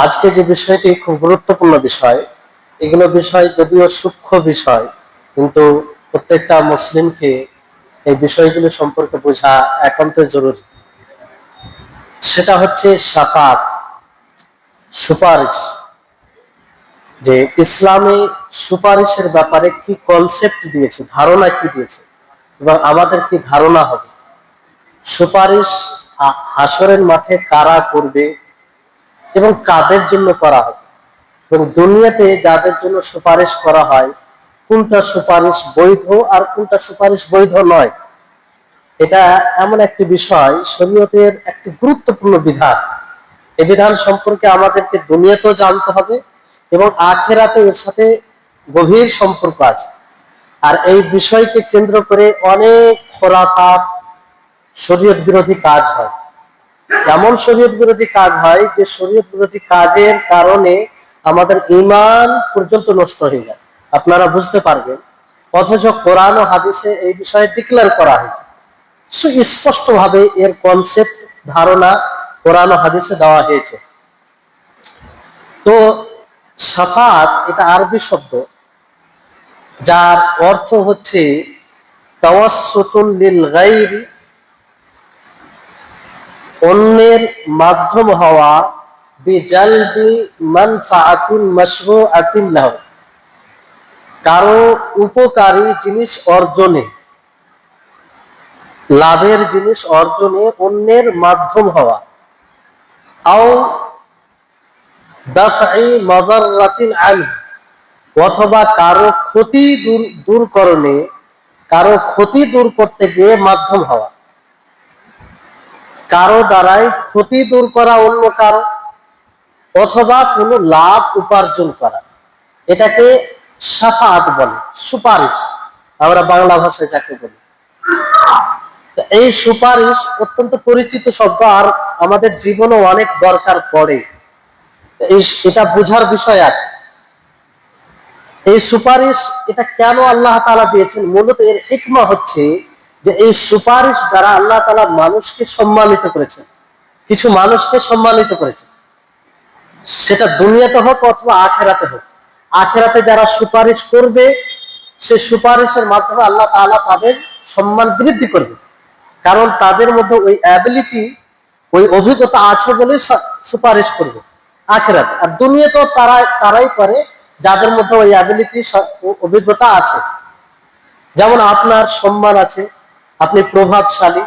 আজকে যে বিষয়টি খুব গুরুত্বপূর্ণ বিষয়, এগুলো বিষয় যদিও সূক্ষ্ম বিষয়, কিন্তু প্রত্যেকটা মুসলিমকে এই বিষয়গুলো সম্পর্কে বোঝা একান্ত জরুরি। সেটা হচ্ছে শাফাত, সুপারিশ। যে ইসলামে সুপারিশের ব্যাপারে কি কনসেপ্ট দিয়েছে, ধারণা কি দিয়েছে, এবং আমাদের কি ধারণা হবে। সুপারিশ হাসরের মাঠে কারা করবে এবং কাদের জন্য করা হবে, এবং দুনিয়াতে যাদের জন্য সুপারিশ করা হয় কোনটা সুপারিশ বৈধ আর কোনটা সুপারিশ বৈধ নয়। এটা এমন একটি বিষয়, শরীয়তের একটি গুরুত্বপূর্ণ বিধান। এই বিধান সম্পর্কে আমাদেরকে দুনিয়াতেও জানতে হবে এবং আখিরাতে এর সাথে গভীর সম্পর্ক আছে। আর এই বিষয়কে কেন্দ্র করে অনেক খোরাফাত, শরীয়ত বিরোধী কাজ হয়। এমন শরীয়ত বিরোধী কাজ হয় যে শরীয়ত বিরোধী কাজের কারণে আমাদের ঈমান পর্যন্ত নষ্ট হয়ে যায়, আপনারা বুঝতে পারবেন। অথচ কোরআন ও হাদিসে এই বিষয়ে ডিক্লেয়ার করা হয়েছে, সুস্পষ্ট ভাবে এর কনসেপ্ট, ধারণা কোরআন ও হাদিসে দেওয়া হয়েছে। তো শাফাত এটা আরবি শব্দ, যার অর্থ হচ্ছে তাওয়াসসুতুন লিল গায়রি, অন্যের মাধ্যম হওয়া, বিজালবি মানফাআতিন মাশরুআতিন লাহু, কারো উপকারী জিনিস অর্জনে, লাভের জিনিস অর্জনে অন্যের মাধ্যম হওয়া, আও দাফঈ মাদাররাতিন আনহু, অথবা কারো ক্ষতি দূরকরণে, কারো ক্ষতি দূর করতে গিয়ে মাধ্যম হওয়া, কারো দ্বারাই ক্ষতি দূর করা অন্য কারো, অথবা কোনো লাভ উপার্জন করা, এটাকে শাফাআত বলে, সুপারিশ আমরা বাংলা ভাষায় যাকে বলি। এই সুপারিশ অত্যন্ত পরিচিত শব্দ, আর আমাদের জীবনেও অনেক দরকার পড়ে। এটা বোঝার বিষয় আছে। এই সুপারিশ এটা কেন আল্লাহ তাআলা দিয়েছেন, মূলত এর হিকমা হচ্ছে যে এই সুপারিশ দ্বারা আল্লাহ তাআলা মানুষকে সম্মানিত করেছেন, কিছু মানুষকে সম্মানিত করেছেন, সেটা দুনিয়াতে হোক অথবা আখিরাতে হোক। আখিরাতে যারা সুপারিশ করবে, সে সুপারিশের মাধ্যমে আল্লাহ তাআলা তাদের সম্মান বৃদ্ধি করবে, কারণ তাদের মধ্যে ওই অ্যাবিলিটি, ওই অভিজ্ঞতা আছে বলেই সুপারিশ করবে আখিরাতে। আর দুনিয়াতেও তারাই করে যাদের মধ্যে ওই অ্যাবিলিটি, অভিজ্ঞতা আছে। যেমন আপনার সম্মান আছে, আপনি প্রভাবশালী,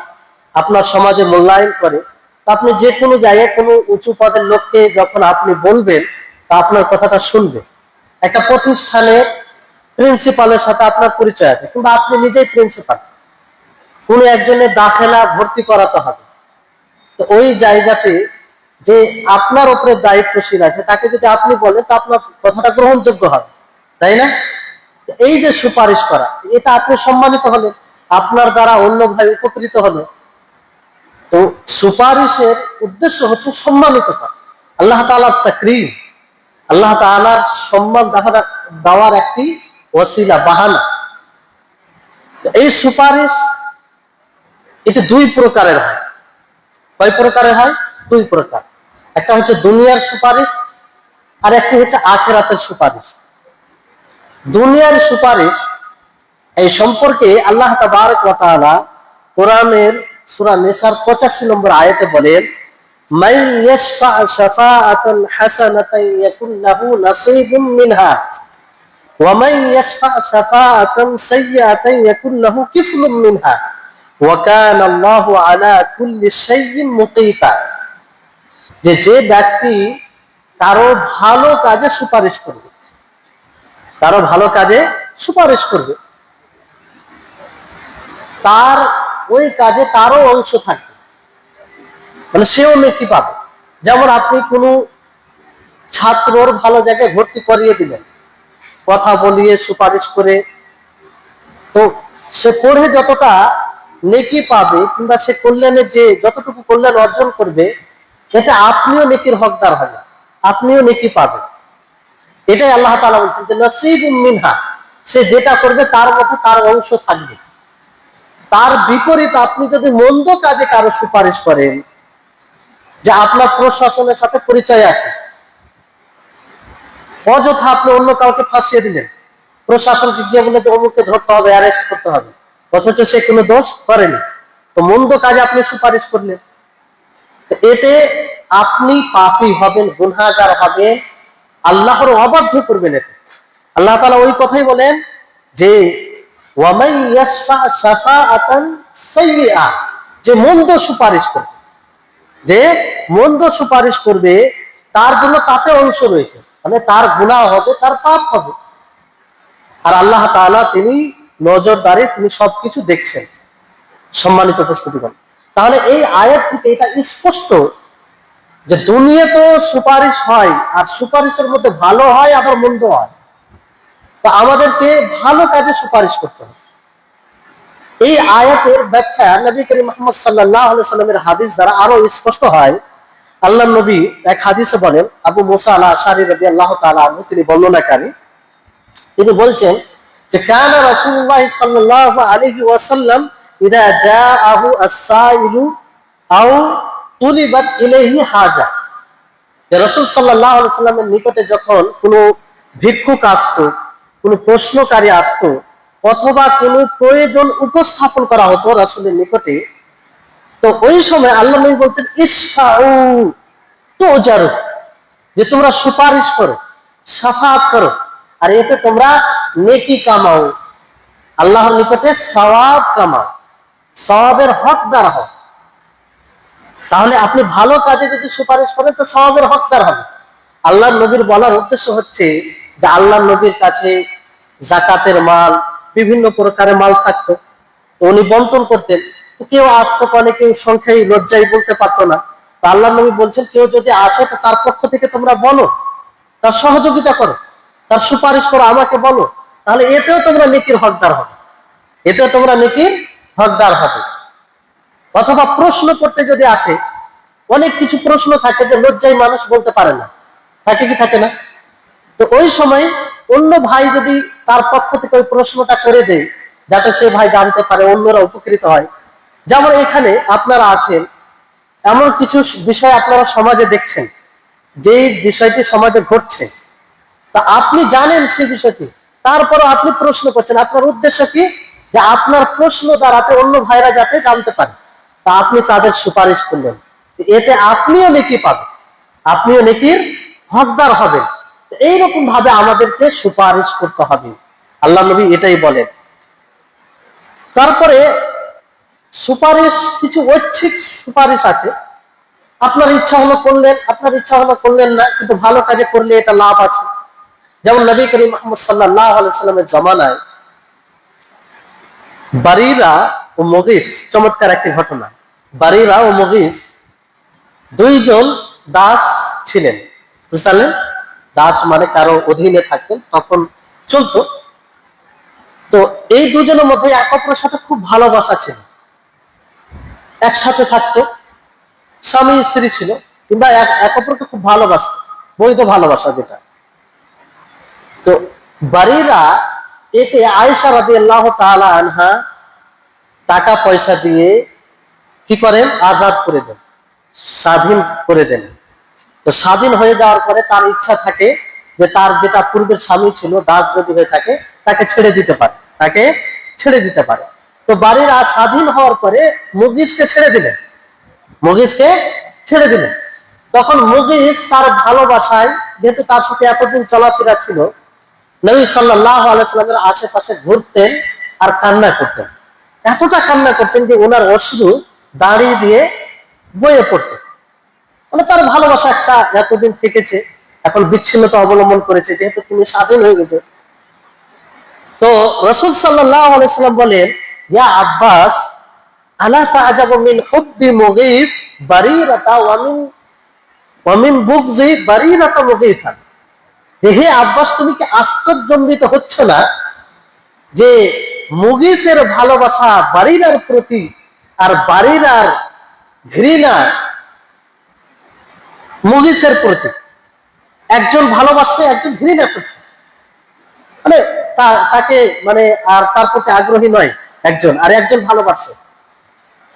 আপনার সমাজে মূল্যায়ন করে, আপনি যে কোনো জায়গায় কোনো উঁচু পদের লোককে যখন আপনি বলবেন, তা আপনার কথাটা শুনবে। একটা প্রতিষ্ঠানের প্রিন্সিপালের সাথে আপনার পরিচয় আছে, কিন্তু আপনি নিজেই প্রিন্সিপাল, কোন একজনের দাখিলা ভর্তি করাতে হবে, তো ওই জায়গাতে যে আপনার উপরে দায়িত্বশীল আছে তাকে যদি আপনি বলেন, তো আপনার কথাটা গ্রহণযোগ্য হবে, তাই না? এই যে সুপারিশ করা, এটা আপনি সম্মানিত হলেন, আপনার দ্বারা অন্য ভাই উপকৃত হলো। তো সুপারিশের উদ্দেশ্য হচ্ছে সম্মানিত করা, আল্লাহ তাআলার তাকরীম, আল্লাহ তাআলার সম্মান দেওয়ার একটি ওসিলা, বাহানা। এই সুপারিশ এটা দুই প্রকারের হয়। কয় প্রকারের হয়? দুই প্রকার। একটা হচ্ছে দুনিয়ার সুপারিশ, আর একটি হচ্ছে আখিরাতের সুপারিশ। দুনিয়ার সুপারিশ এই সম্পর্কে আল্লাহ তাবারক ওয়া তাআলা কোরআনের সূরা নিসার 85 নম্বর আয়াতে বলেন, মান ইয়াশফা শাফাআতান হাসানাতান ইয়াকুন লাহু নাসীবুম মিনহা ওয়া মান ইয়াশফা শাফাআতান সাইয়্যাতান ইয়াকুন লাহু কিফলুম মিনহা ওয়া কানা আল্লাহু আলা কুল্লি শাইইন মুকীতা। যে ব্যক্তি কারো ভালো কাজে সুপারিশ করবে, কারো ভালো কাজে সুপারিশ করবে, তার ওই কাজে তারও অংশ থাকবে, মানে সেও নেকি পাবে। যেমন আপনি কোনো ছাত্রর ভালো জায়গায় ভর্তি করিয়ে দিলেন, কথা বলিয়ে সুপারিশ করে, তো সে পড়ে যতটা নেকি পাবে, কিংবা সে কল্যাণে যে যতটুকু কল্যাণ অর্জন করবে, এটা আপনিও নেকির হকদার হবেন, আপনিও নেকি পাবেন। এটাই আল্লাহ তাআলা বলছেন যে নাসীবুম মিনহা, সে যেটা করবে তার মধ্যে তার অংশ থাকবে। তার বিপরীত আপনি যদি মন্দ কাজে কারো সুপারিশ করেন, যে আপনার প্রশাসনের সাথে পরিচয় আছে, অযথা আপনি অন্য কাউকে ফাঁসিয়ে দিলেন, প্রশাসনকে গিয়ে বলে যে অমুককে ধরতে হবে, অ্যারেস্ট করতে হবে, অথচ সে কোনো দোষ করেনি। তো মন্দ কাজে আপনি সুপারিশ করলেন, এতে আপনি পাপী হবেন, গুনাহগার হবেন, আল্লাহর অবাধ্য করবেন। এতে আল্লাহ তাআলা ওই কথাই বলেন যে ওয়ামাই ইয়াশফা শাফাআতান সাইয়্যিআ, যে মন্দ সুপারিশ করবে, যে মন্দ সুপারিশ করবে তার জন্য তাতে অংশ রয়েছে, মানে তার গুনাহ হবে, তার পাপ হবে। আর আল্লাহ তাআলা তিনি নজরদারি, তিনি সবকিছু দেখছেন। সম্মানিত উপস্থিতিগণ, তাহলে এই আয়াত থেকে এটা স্পষ্ট যে দুনিয়া তো সুপারিশ হয়, আর সুপারিশের মধ্যে ভালো হয় আবার মন্দ হয়। তো আমাদেরকে ভালো কাজে সুপারিশ করতে হবে। এই আয়াতের ব্যাখ্যা নবী করিম মুহাম্মদ সাল্লাল্লাহু আলাইহি ওয়াসাল্লামের হাদিস দ্বারা আরো স্পষ্ট হয়। আল্লাহর নবী এক হাদিসে বলেন, আবু মুসা আল আশআরী রাদিয়াল্লাহু তাআলা আনহু তিনি বর্ণনাকারী, তিনি বলছেন যে কানা রাসূলুল্লাহ সাল্লাল্লাহু আলাইহি ওয়াসাল্লাম ইদা জাআহু আস-সাইলু আও তুলিবাত ইলাইহি হাজা, যে রাসূল সাল্লাল্লাহু আলাইহি ওয়াসাল্লামের নিকটে যখন কোনো ভিক্ষুক আসতো, কোনো প্রশ্নকারী আসতো, অথবা কোনো প্রয়োজন উপস্থাপন করা হতো রাসূলের নিকটে, তো ওই সময় আল্লাহ নবী বলতেন ইশফাউ তুজারু, যে তোমরা সুপারিশ করো, শাফাআত করো, আর এতে তোমরা নেকি কামাও, আল্লাহর নিকটে সওয়াব কামাও, সওয়াবের হকদার হও। তাহলে আপনি ভালো কাজে যদি সুপারিশ করেন তো সওয়াবের হকদার হবে। আল্লাহর নবীর বলার উদ্দেশ্য হচ্ছে যে আল্লাহর নবীর কাছে যাকাতের মাল, বিভিন্ন প্রকারের মাল থাকতো, উনি বন্টন করতেন। কেউ আসতো, মানে কেউ সংখ্যায় লজ্জায় বলতে পারতো না। তা আল্লাহর নবী বলছেন কেউ যদি আসে তো তার পক্ষ থেকে তোমরা বলো, তার সহযোগিতা করো, তার সুপারিশ করো, আমাকে বলো, তাহলে এতেও তোমরা নেকির হকদার হবে, এতেও তোমরা নেকির হকদার হবে। অথবা প্রশ্ন করতে যদি আসে, অনেক কিছু প্রশ্ন থাকে যে লজ্জায় মানুষ বলতে পারে না, থাকে কি থাকে না? তো ওই সময় অন্য ভাই যদি তার পক্ষ থেকে ওই প্রশ্নটা করে দেয়, যাতে সে ভাই জানতে পারে, অন্যরা উপকৃত হয়। যেমন এখানে আপনারা আছেন, এমন কিছু বিষয় আপনারা সমাজে দেখছেন, যে বিষয়টি সমাজে ঘটছে, তা আপনি জানেন সেই বিষয়টি, তারপরও আপনি প্রশ্ন করছেন। আপনার উদ্দেশ্য কি? যে আপনার প্রশ্ন দ্বারাতে অন্য ভাইরা যাতে জানতে পারে, তা আপনি তাদের সুপারিশ করলেন, এতে আপনিও নেকি পাবেন, আপনিও নেকির হকদার হবেন। এইরকম ভাবে আমাদেরকে সুপারিশ করতে হবে, আল্লাহ নবী এটাই বলেন। তারপরে সুপারিশ, কিছু ঐচ্ছিক সুপারিশ আছে, আপনার ইচ্ছা হলো করলেন, আপনার ইচ্ছা হলো করলেন না, কিন্তু ভালো কাজে করলে এটা লাভ আছে। যেমন নবী করিম মুহাম্মদ সাল্লাল্লাহু আলাইহি ওয়াসাল্লামের জামানায় বারিরা ও মুগীস, চমৎকার একটি ঘটনা। বারিরা ও মুগীস দুইজন দাস ছিলেন, বুঝতে পারলেন? দাস মানে কারো অধীনে থাকতেন, তখন চলতো। তো এই দুজনের মধ্যে এক অপরের সাথে খুব ভালোবাসা ছিল, একসাথে থাকতো, স্বামী স্ত্রী ছিল, কিংবা এক অপরকে খুব ভালোবাসত, বৈধ ভালোবাসা যেটা। তো বারিরা এতে আয়েশা রাদিয়াল্লাহু তাআলা আনহা টাকা পয়সা দিয়ে কি করেন, আজাদ করে দেন, স্বাধীন করে দেন। তো স্বাধীন হয়ে যাওয়ার পরে তার ইচ্ছা থাকে যে তার যেটা পূর্বের স্বামী ছিল, দাস যদি হয়ে থাকে, তাকে ছেড়ে দিতে পারে, তাকে ছেড়ে দিতে পারে। তো বাড়ির স্বাধীন হওয়ার পরে মুগীসকে ছেড়ে দিলেন, মুগীসকে ছেড়ে দিলেন। তখন মুগীস তার ভালোবাসায়, যেহেতু তার সাথে এতদিন চলাফেরা ছিল, নবী সাল্লাল্লাহু আলাইহি ওয়াসাল্লামের আশেপাশে ঘুরতেন আর কান্না করতেন। এতটা কান্না করতেন যে ওনার অশ্রু দাঁড়ি দিয়ে বয়ে পড়ত। মানে তার ভালোবাসা একটা এতদিন থেকেছে, এখন বিচ্ছিন্নতা অবলম্বন করেছে, যেহেতু তিনি স্বাধীন হয়ে গেছে। তো রাসূল সাল্লাল্লাহু আলাইহি ওয়াসাল্লাম বলেন, ইয়া আব্বাস আলা তা'জাবু মিন হুব্বি মুগীস বারিরাতা ওয়া মিন বুগজি বারিরাতা মুগীসান, যে হে আব্বাস, তুমি কি আশ্চর্যান্বিত হচ্ছ না যে মুগীসের ভালোবাসা বারিরার প্রতি আর বারিরার ঘৃণা মুগীসের প্রতি? একজন ভালোবাসে, একজন ঘৃণা করছে, মানে তাকে মানে আর তার প্রতি আগ্রহী নয় একজন, আর একজন ভালোবাসে।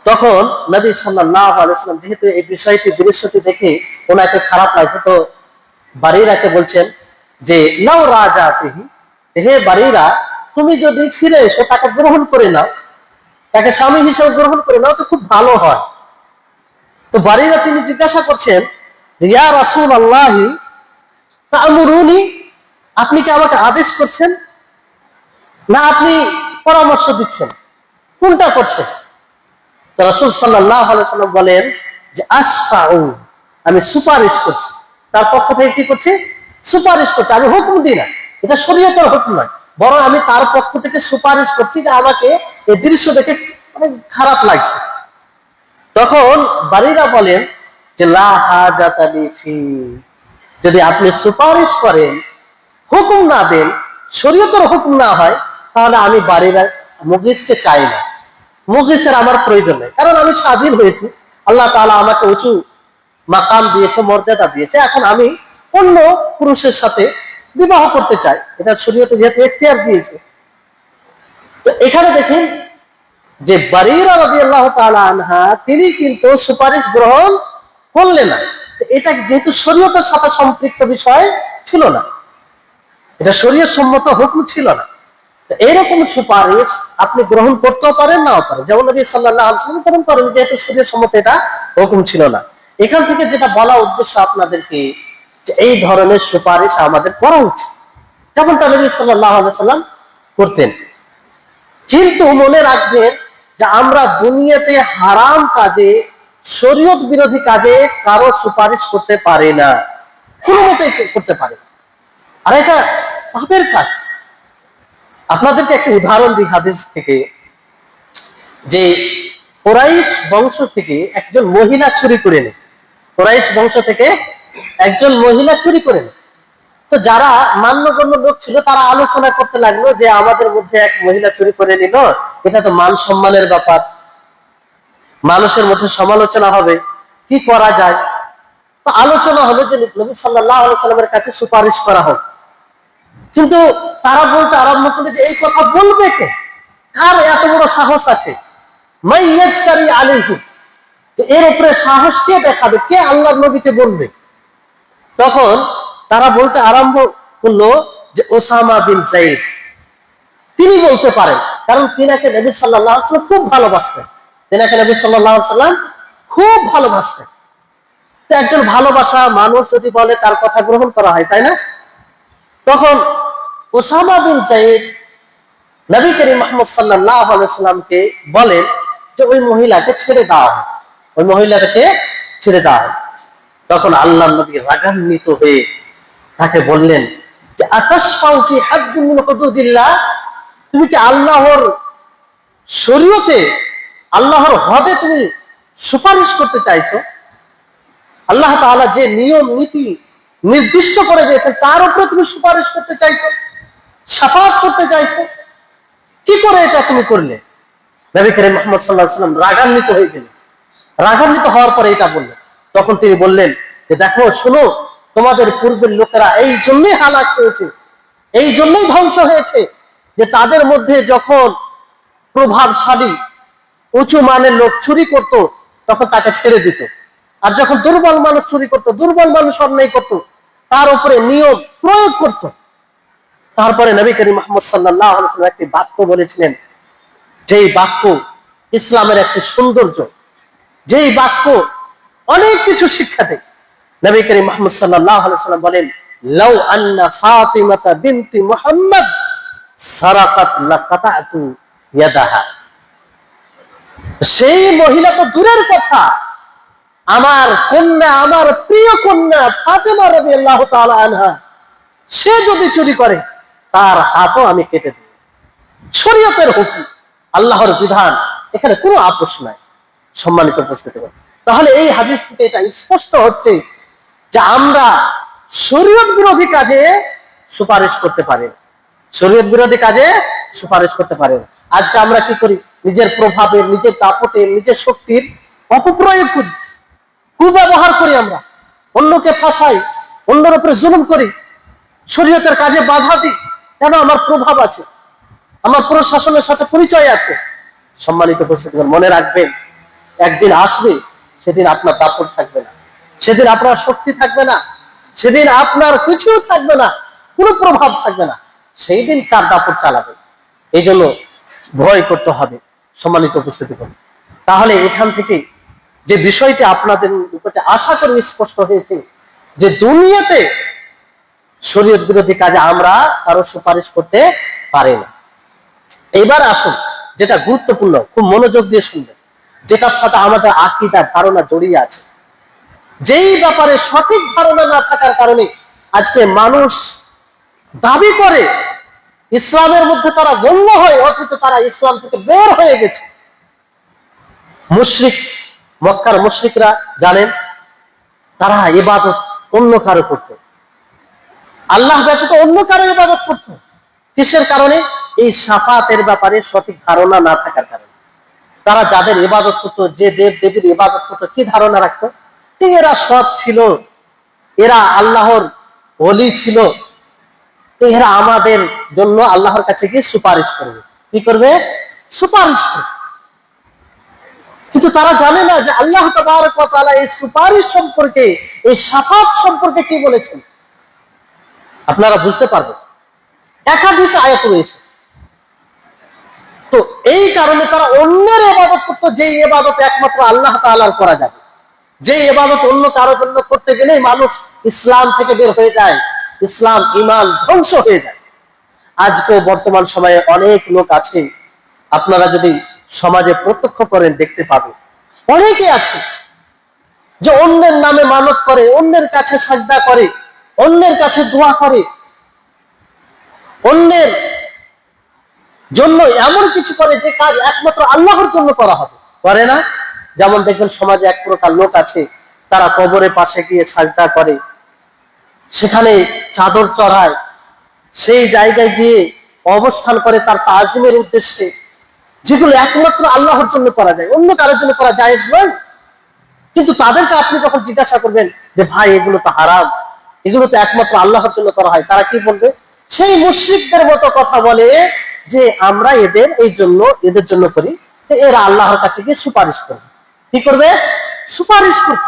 তখন নবী সাল্লাল্লাহু আলাইহি ওয়াসাল্লাম যেহেতু এই বিষয়টি, দৃশ্যটি দেখে ওনাকে খারাপ লাগছে, তো বারিরাকে বলছেন যে লাউ রাজাতিহি, হে বাড়িরা তুমি যদি ফিরে এসো, তাকে গ্রহণ করে নাও, তাকে স্বামী হিসেবে গ্রহণ করে নাও, তো খুব ভালো হয়। তো বাড়িরা তিনি জিজ্ঞাসা করছেন যে ইয়া রাসূলুল্লাহি তা'মুরুনি, আপনি কি আমাকে আদেশ করছেন না আপনি পরামর্শ দিচ্ছেন, কোনটা করছেন? তো রাসূল সাল্লাল্লাহু আলাইহি ওয়াসাল্লাম বলেন যে আশফাউ, আমি সুপারিশ করছি, তার পক্ষ থেকে কি করছি? সুপারিশ করছি, আমি হুকুম দিই না, এটা শরীয়তের হুকুম নয়, বরং আমি তার পক্ষ থেকে সুপারিশ করছি যে আমাকে এই দৃশ্য দেখে অনেক খারাপ লাগছে। তখন বাড়িরা বলেন যে লা হাজাতা লি ফি, যদি আপনি সুপারিশ করেন, হুকুম না দেন, শরীয়তের হুকুম না হয়, তাহলে আমি বাড়িরা মুগলিসকে চাই না, মুগলিসের আমার প্রয়োজন নেই, কারণ আমি স্বাধীন হয়েছি, আল্লাহ তাআলা আমাকে উঁচু মাকাম দিয়েছে, মর্যাদা দিয়েছে, এখন আমি অন্য পুরুষের সাথে বিবাহ করতে চাই, এটা শরীয়তে যেহেতু এখতিয়ার দিয়েছে। তো এখানে দেখেন যে বারিরা রাদিয়াল্লাহু তাআলা আনহা তিনি কিন্তু সুপারিশ গ্রহণ করলেন না, এটা যেহেতু শরীয়তের সাথে সম্পৃক্ত বিষয় ছিল না, এটা শরীয়ত সম্মত হুকুম ছিল না, তো এরকম সুপারিশ আপনি গ্রহণ করতেও পারেন, নাও পারেন, যেমন নবী সাল্লাল্লাহু আলাইহি ওয়াসাল্লাম গ্রহণ করেন, যেহেতু শরীয়ত সম্মত এটা হুকুম ছিল না। এখান থেকে যেটা বলা উদ্দেশ্য আপনাদেরকে, যে এই ধরনের সুপারিশ আমাদের করা উচিত, যেমনটা নবী সাল্লাল্লাহু আলাইহি ওয়াসাল্লাম করতেন। কিন্তু মনে রাখবেন যে আমরা দুনিয়াতে হারাম কাজে, শরীয়ত বিরোধী কাজে কারো সুপারিশ করতে পারি না, কোনো মতেই করতে পারি না, আর এটা পাপের কাজ। আপনাদেরকে একটা উদাহরণ দিই হাদিস থেকে, যে কুরাইশ বংশ থেকে একজন মহিলা চুরি করে নেয়, কুরাইশ বংশ থেকে একজন মহিলা চুরি করে নেয়। তো যারা মান্যগণ্য লোক ছিল তারা আলোচনা করতে লাগলো যে আমাদের মধ্যে এক মহিলা চুরি করে নিল, এটা তো মান সম্মানের ব্যাপার, মানুষের মধ্যে সমালোচনা হবে, কি করা যায়? তো আলোচনা হলো যে নবী সাল্লাল্লাহু আলাইহি ওয়াসাল্লামের কাছে সুপারিশ করা হোক। কিন্তু তারা বলতে আরম্ভ করলো যে এই কথা বলবে কে, কার এত বড় সাহস আছে, মাইয়াজকারি আলাইহি, যে এর উপরে সাহস কে দেখাবে, কে আল্লাহর নবীকে বলবে? তখন তারা বলতে আরম্ভ করলো যে ওসামা বিন যায়েদ, তিনি বলতে পারেন, কারণ তিনাকে নবী সাল্লাল্লাহু আলাইহি ওয়াসাল্লাম খুব ভালোবাসতেন, তিনাকে নবী সাল্লাল্লাহু আলাইহি ওয়াসাল্লাম খুব ভালোবাসতেন। তো একজন ভালোবাসা মানুষ যদি বলে, তার কথা গ্রহণ করা হয়, তাই না? তখন ওসামা বিন যায়েদ নবী করিম মুহাম্মদ সাল্লাল্লাহু আলাইহি ওয়াসাল্লামকে বলেন যে ওই মহিলাকে ছেড়ে দাও, ওই মহিলাটাকে ছেড়ে দাও। তখন আল্লাহর নবী রাগান্বিত হয়ে তাকে বললেন যে আতাশফাউ ফি হাদ্দিন মিন হুদুদিল্লাহ, তুমি কি আল্লাহর শরীয়তে, আল্লাহর হদে তুমি সুপারিশ করতে চাইছো? আল্লাহ তাআলা যে নিয়ম নীতি নির্দিষ্ট করে দিয়েছেন তার উপরে তুমি সুপারিশ করতে চাইছো, শাফাআত করতে চাইছো, কি করে এটা তুমি করলে? নবী করিম মুহাম্মদ সাল্লাল্লাহু আলাইহি ওয়াসাল্লাম রাগান্বিত হয়ে গেলেন। রাগান্বিত হওয়ার পরে এটা বললেন, তখন তিনি বললেন যে দেখো, শোনো, তোমাদের পূর্বের লোকেরা এই জন্যই হালাক হয়েছে, এই জন্যই ধ্বংস হয়েছে, যে তাদের মধ্যে যখন প্রভাবশালী উঁচু মানের লোক চুরি করত তখন তাকে ছেড়ে দিত, আর যখন দুর্বল মানুষ চুরি করত, দুর্বল মানুষ অন্যায় করত, তার উপরে নিয়ম প্রয়োগ করত। তারপরে নবী করিম মুহাম্মদ সাল্লাল্লাহু আলাইহি ওয়াসাল্লাম একটি বাক্য বলেছিলেন, যেই বাক্য ইসলামের একটি সৌন্দর্য, যেই বাক্য অনেক কিছু শিক্ষা দেয়। নবী করিম মুহাম্মদ সাল্লাল্লাহু আলাইহি ওয়াসাল্লাম বলেন, লাউ আন্না ফাতিমাতা বিনতি মুহাম্মদ সারাকাত লাকাতাতু ইয়াদাহা, সেই মহিলা তো দূরের কথা, আমার কন্যা, আমার প্রিয় কন্যা ফাতেমা রাদিয়াল্লাহু তাআলা আনহা, সে যদি চুরি করে তার হাতও আমি কেটে দেব। শরীয়তের হুকুম, আল্লাহর বিধান, এখানে কোনো আপোষ নাই। সম্মানিত উপস্থিতি, তাহলে এই হাদিস থেকে এটা স্পষ্ট হচ্ছে যে আমরা শরীয়ত বিরোধী কাজে সুপারিশ করতে পারি, শরীয়ত বিরোধী কাজে সুপারিশ করতে পারি। আজকে আমরা কি করি? নিজের প্রভাবের, নিজের দাপটে, নিজের শক্তির অপপ্রয়োগ করি, কুব্যবহার করি, আমরা অন্যকে ফাঁসাই, অন্যের উপরে জুলুম করি, শরীয়তের কাজে বাধা দিই, কেন? আমার প্রভাব আছে, আমার প্রশাসনের সাথে পরিচয় আছে। সম্মানিত উপস্থিতি, মনে রাখবেন, একদিন আসবে সেদিন আপনার দাপট থাকবে না, সেদিন আপনার শক্তি থাকবে না, সেদিন আপনার কিছুও থাকবে না, কোনো প্রভাব থাকবে না, সেই দিন কার দাপট চালাবে। এই জন্য ভয় করতে হবে সম্মানিত উপস্থিতি। তাহলে এখান থেকে যে বিষয়টি আপনাদের নিকটে আশা করি স্পষ্ট হয়েছে যে দুনিয়াতে শরীয়ত বিরোধী কাজে আমরা কারো সুপারিশ করতে পারি না। এবার আসুন যেটা গুরুত্বপূর্ণ, খুব মনোযোগ দিয়ে শুনবেন, যেটার সাথে আমাদের আকীদা ধারণা জড়িয়ে আছে, যেই ব্যাপারে সঠিক ধারণা না থাকার কারণে আজকে মানুষ দাবি করে ইসলামের মধ্যে তারা গণ্য হয়, অথচ তারা ইসলাম থেকে বের হয়ে গেছে। মুশরিক, মক্কার মুশরিকরা জানেন তারা ইবাদত অন্য কারো করত, আল্লাহ ব্যতীত অন্য কারো ইবাদত করত। কিসের কারণে? এই শাফাতের ব্যাপারে সঠিক ধারণা না থাকার কারণে। তারা যাদের ইবাদত করত, যে দেব দেবীর ইবাদত করত, কি ধারণা রাখতো? যে এরা সৎ ছিল, এরা আল্লাহর ওলি ছিল, তো এরা আমাদের জন্য আল্লাহর কাছে গিয়ে সুপারিশ করবে। কি করবে? সুপারিশ করবে। কিন্তু তারা জানে না যে আল্লাহ তাবারক ওয়া তাআলা এই সুপারিশ সম্পর্কে, এই শাফাত সম্পর্কে কি বলেছেন। আপনারা বুঝতে পারবেন, একাধিক আয়াত রয়েছে। তো এই কারণে তারা অন্যের ইবাদত করতো, যে ইবাদত একমাত্র আল্লাহ তাআলার করা যাবে, যে ইবাদত অন্য কারোর জন্য করতে গেলেই মানুষ ইসলাম থেকে বের হয়ে যায়, ইসলাম ঈমান ধ্বংস হয়ে যায়। আজকেও বর্তমান সময়ে অনেক লোক আছে, আপনারা যদি সমাজে প্রত্যক্ষ করেন দেখতে পাবেন, অনেকে আছে যে অন্যের নামে মানত করে, অন্যের কাছে সাজদা করে, অন্যের কাছে দোয়া করে, অন্যের জন্য এমন কিছু করে যে কাজ একমাত্র আল্লাহর জন্য করা হবে, করে না। যেমন দেখবেন সমাজে এক প্রকার লোক আছে, তারা কবরের পাশে গিয়ে সাজদা করে, সেখানে চাদর চড়ায়, সেই জায়গায় গিয়ে অবস্থান করে তার তাজিমের উদ্দেশ্যে, যেগুলো একমাত্র আল্লাহর জন্য করা যায়, অন্য কারোর জন্য করা জায়েজ নয়। কিন্তু তাদেরকে আপনি যখন জিজ্ঞাসা করবেন যে ভাই এগুলো তো হারাম, এগুলো তো একমাত্র আল্লাহর জন্য করা হয়, তারা কি বলবে? সেই মুশরিকদের মতো কথা বলে যে আমরা এদের এই জন্য, এদের জন্য করি, এরা আল্লাহর কাছে গিয়ে সুপারিশ করবে। কি করবে? সুপারিশ করবে,